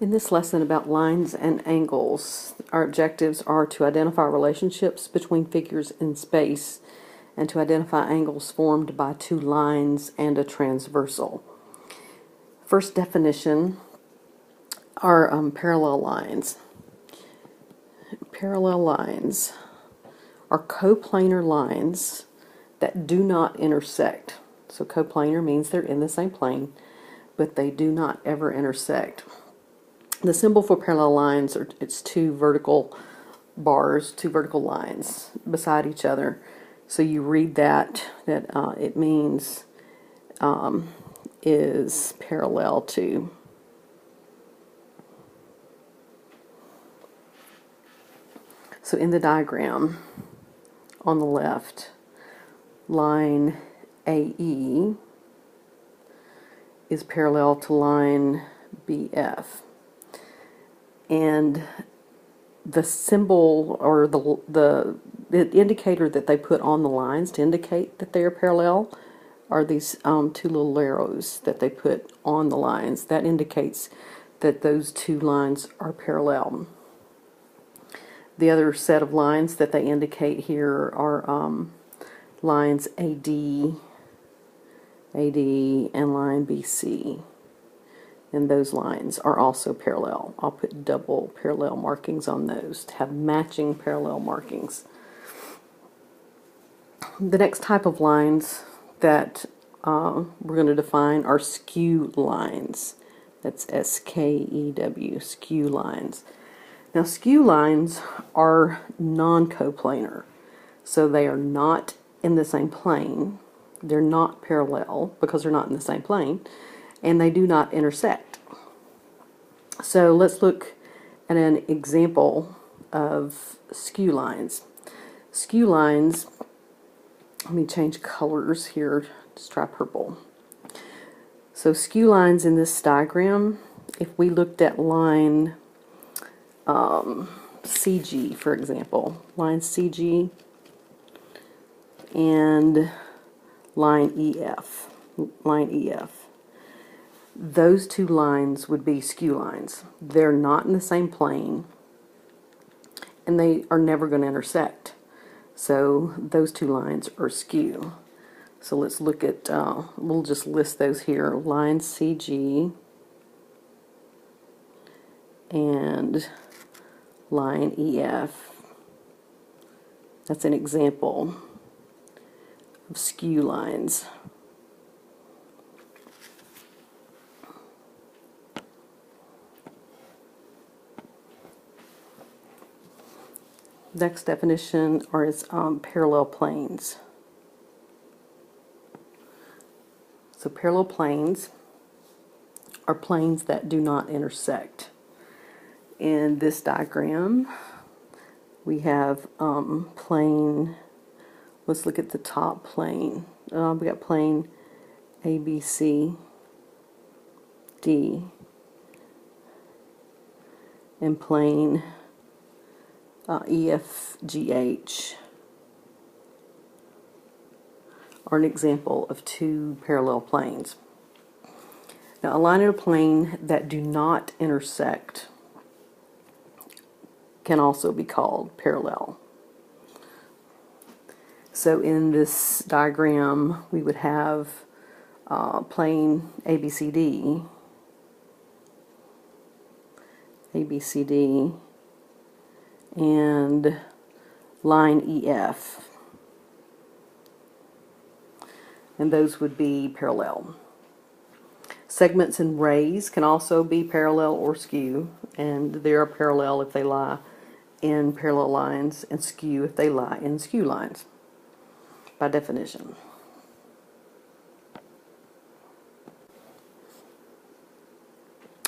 In this lesson about lines and angles, our objectives are to identify relationships between figures in space and to identify angles formed by two lines and a transversal. First definition are parallel lines. Parallel lines are coplanar lines that do not intersect. So coplanar means they're in the same plane, but they do not ever intersect. The symbol for parallel lines it's two vertical bars, two vertical lines beside each other. So you read that it means is parallel to. So in the diagram on the left, line AE is parallel to line BF. And the symbol or the indicator that they put on the lines to indicate that they are parallel are these two little arrows that they put on the lines. That indicates that those two lines are parallel. The other set of lines that they indicate here are lines AD, and line BC. And those lines are also parallel. I'll put double parallel markings on those to have matching parallel markings. The next type of lines that we're going to define are skew lines. That's S-K-E-W, skew lines. Now skew lines are non-coplanar, so they are not in the same plane. They're not parallel because they're not in the same plane, and they do not intersect. So let's look at an example of skew lines. Skew lines, let me change colors here, let's try purple. So skew lines in this diagram, if we looked at line CG, for example, line CG and line EF, those two lines would be skew lines. They're not in the same plane, and they are never going to intersect. So those two lines are skew. So let's look at, we'll just list those here. Line CG and line EF. That's an example of skew lines. Next definition is parallel planes. So parallel planes are planes that do not intersect. In this diagram, we have plane, let's look at the top plane. We got plane ABC, D, and plane EFGH are an example of two parallel planes. Now, a line and a plane that do not intersect can also be called parallel. So in this diagram, we would have plane ABCD, and line EF. And those would be parallel. Segments and rays can also be parallel or skew, and they are parallel if they lie in parallel lines, and skew if they lie in skew lines, by definition.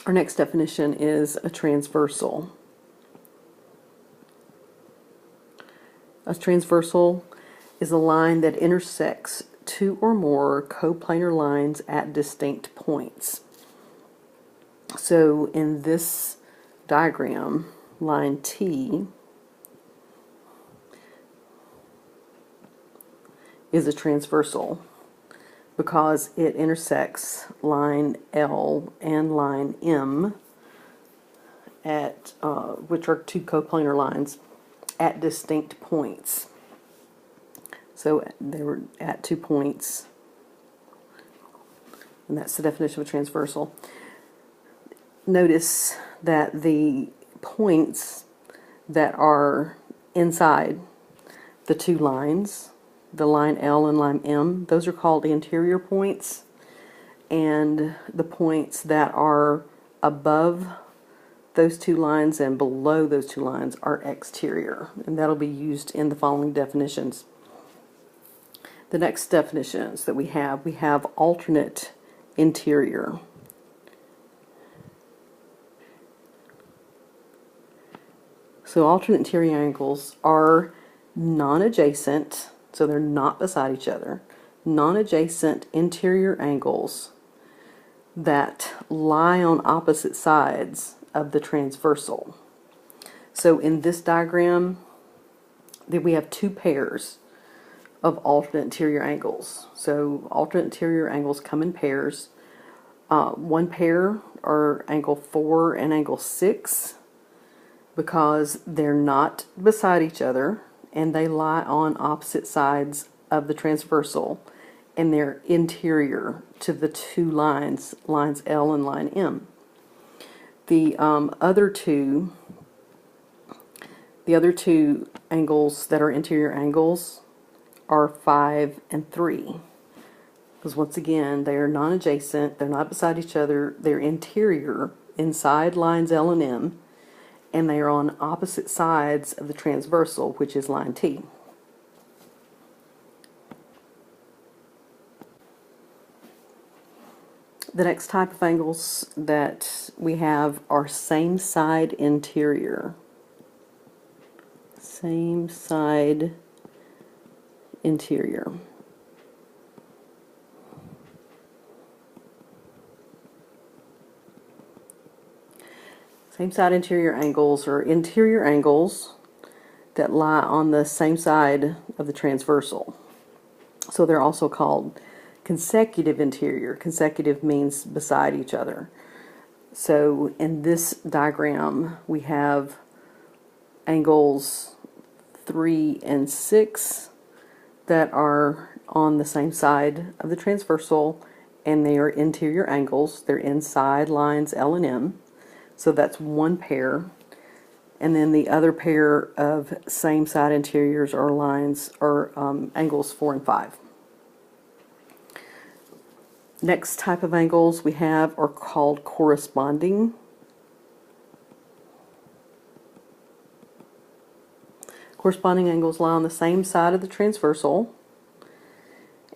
Our next definition is a transversal. A transversal is a line that intersects two or more coplanar lines at distinct points. So in this diagram, line T is a transversal because it intersects line L and line M at which are two coplanar lines at distinct points. So they were at 2 points, and that's the definition of a transversal. Notice that the points that are inside the two lines, the line L and line M, those are called interior points, and the points that are above those two lines and below those two lines are exterior, and that'll be used in the following definitions. The next definitions that we have alternate interior. So alternate interior angles are non-adjacent, so they're not beside each other, non-adjacent interior angles that lie on opposite sides of the transversal. So in this diagram, we have two pairs of alternate interior angles. So alternate interior angles come in pairs. One pair are angle 4 and angle 6 because they're not beside each other and they lie on opposite sides of the transversal, and they're interior to the two lines L and line M. The other two angles that are interior angles are 5 and 3. Because once again, they are non-adjacent, they're not beside each other, they're interior inside lines L and M, and they are on opposite sides of the transversal, which is line T. The next type of angles that we have are same side interior. Same side interior. Same side interior angles are interior angles that lie on the same side of the transversal. So they're also called consecutive interior. Consecutive means beside each other. So in this diagram we have angles 3 and 6 that are on the same side of the transversal, and they are interior angles. They're inside lines L and M. So that's one pair. And then the other pair of same side interiors are angles 4 and 5. Next type of angles we have are called corresponding. Corresponding angles lie on the same side of the transversal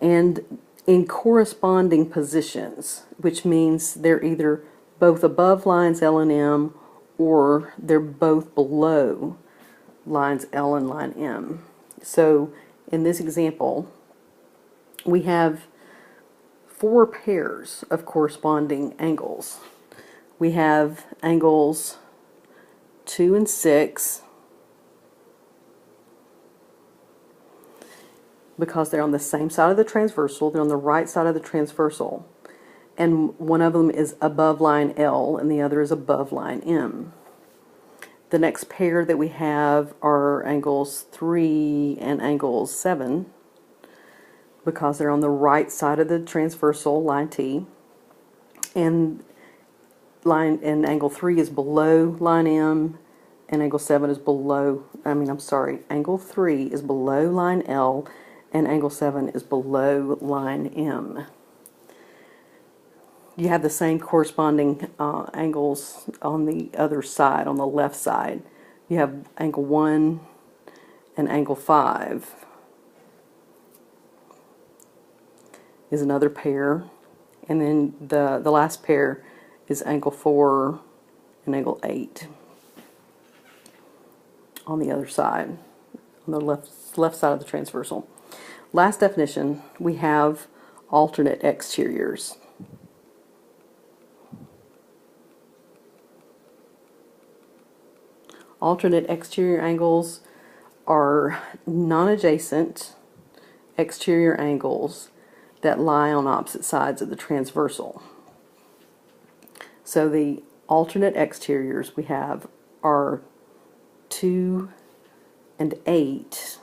and in corresponding positions, which means they're either both above lines L and M or they're both below lines L and line M. So in this example, we have 4 pairs of corresponding angles. We have angles 2 and 6 because they're on the same side of the transversal. They're on the right side of the transversal, and one of them is above line L and the other is above line M. The next pair that we have are angles 3 and angles 7 because they're on the right side of the transversal, line T, and angle 3 is below line M, and angle 7 is angle 3 is below line L and angle 7 is below line M. You have the same corresponding angles on the other side, on the left side. You have angle 1 and angle 5 is another pair, and then the last pair is angle 4 and angle 8 on the other side, on the left side of the transversal. Last definition, we have alternate exteriors. Alternate exterior angles are non-adjacent exterior angles that lie on opposite sides of the transversal. So the alternate exteriors we have are 2 and 8,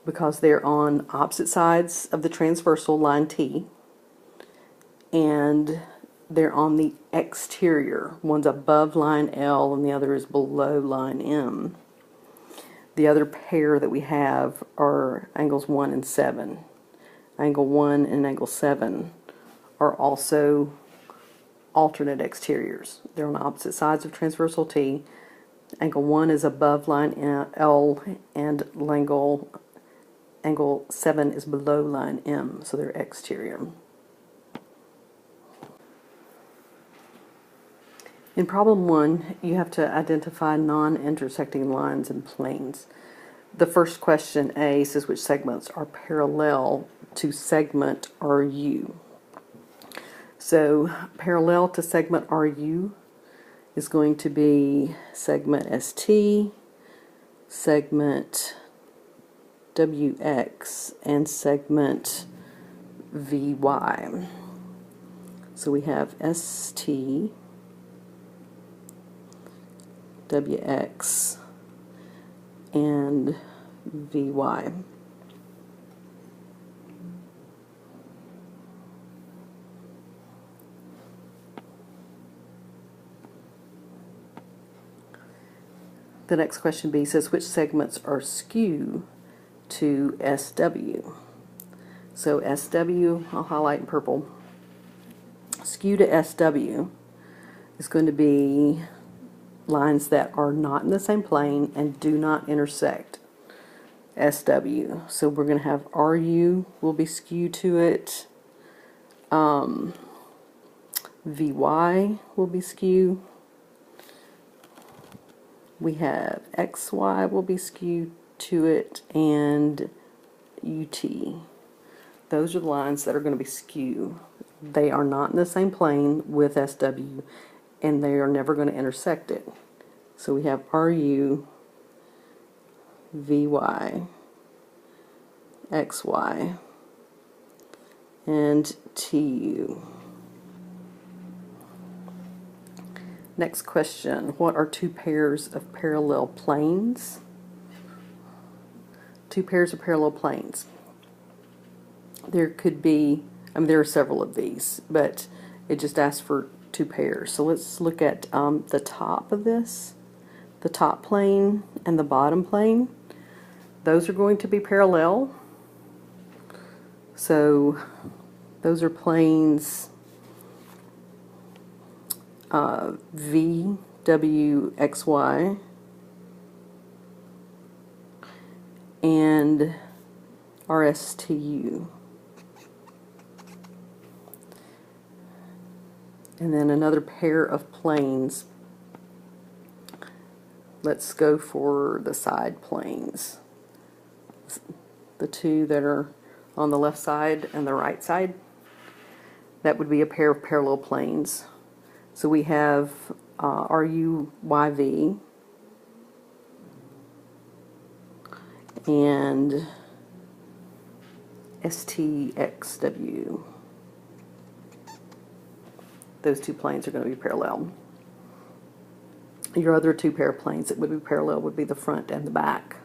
because they're on opposite sides of the transversal line T, and they're on the exterior. One's above line L and the other is below line M. The other pair that we have are angles 1 and 7. Angle 1 and angle 7 are also alternate exteriors. They're on opposite sides of transversal T. Angle 1 is above line L, and angle 7 is below line M, so they're exterior. In problem 1, you have to identify non-intersecting lines and planes. The first question, A, says which segments are parallel to segment RU. So parallel to segment RU is going to be segment ST, segment WX, and segment VY. So we have ST, WX, and VY. The next question, B, says which segments are skew to SW. So SW, I'll highlight in purple. Skew to SW is going to be lines that are not in the same plane and do not intersect SW. So we're going to have RU will be skewed to it. VY will be skewed. We have XY will be skewed to it, and UT. Those are the lines that are going to be skewed. They are not in the same plane with SW, and they are never going to intersect it. So we have RU, VY, XY, and TU. Next question, what are two pairs of parallel planes? Two pairs of parallel planes. There could be, there are several of these, but it just asks for two pairs. So let's look at the top of this, the top plane and the bottom plane. Those are going to be parallel. So those are planes VWXY and RSTU. And then another pair of planes. Let's go for the side planes. The two that are on the left side and the right side. That would be a pair of parallel planes. So we have RUYV and STXW. Those two planes are going to be parallel. Your other two pair of planes that would be parallel would be the front and the back,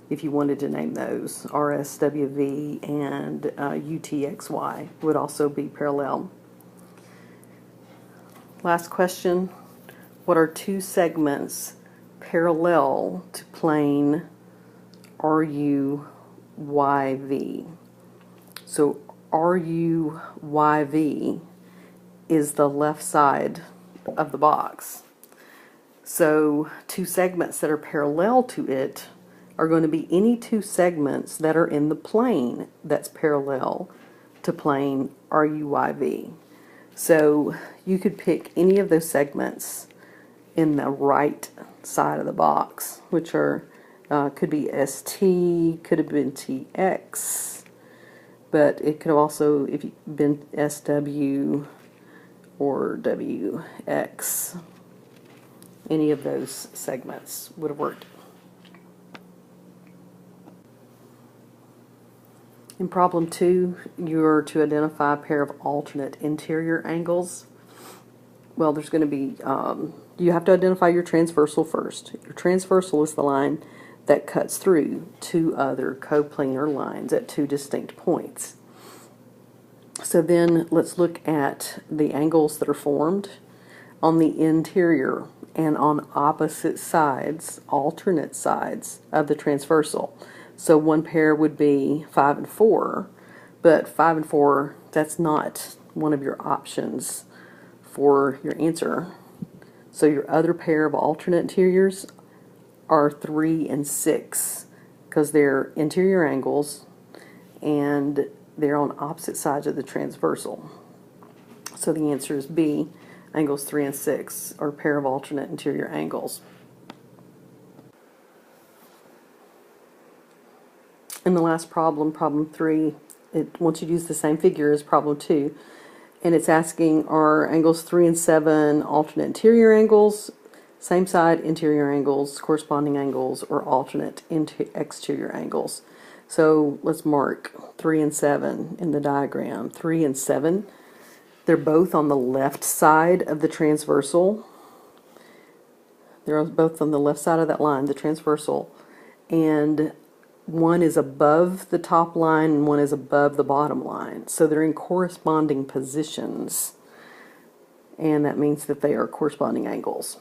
if you wanted to name those. RSWV and UTXY would also be parallel. Last question, what are two segments parallel to plane RUYV? So RUYV is the left side of the box. So two segments that are parallel to it are going to be any two segments that are in the plane that's parallel to plane RUYV. So you could pick any of those segments in the right side of the box, which are could be ST, could have been TX, but it could have also if you've been SW or WX. Any of those segments would have worked. In problem 2, you're to identify a pair of alternate interior angles. Well, there's going to be, you have to identify your transversal first. Your transversal is the line that cuts through two other coplanar lines at two distinct points. So then let's look at the angles that are formed on the interior and on opposite sides, alternate sides of the transversal. So one pair would be 5 and 4, but 5 and 4, that's not one of your options for your answer. So your other pair of alternate interiors are 3 and 6 because they're interior angles and they're on opposite sides of the transversal. So the answer is B. Angles 3 and 6 are a pair of alternate interior angles. In the last problem, problem 3, it wants you to use the same figure as problem 2. And it's asking, are angles 3 and 7 alternate interior angles, same side interior angles, corresponding angles, or alternate exterior angles? So let's mark 3 and 7 in the diagram. 3 and 7, they're both on the left side of the transversal. They're both on the left side of that line, the transversal. And one is above the top line and one is above the bottom line. So they're in corresponding positions. And that means that they are corresponding angles.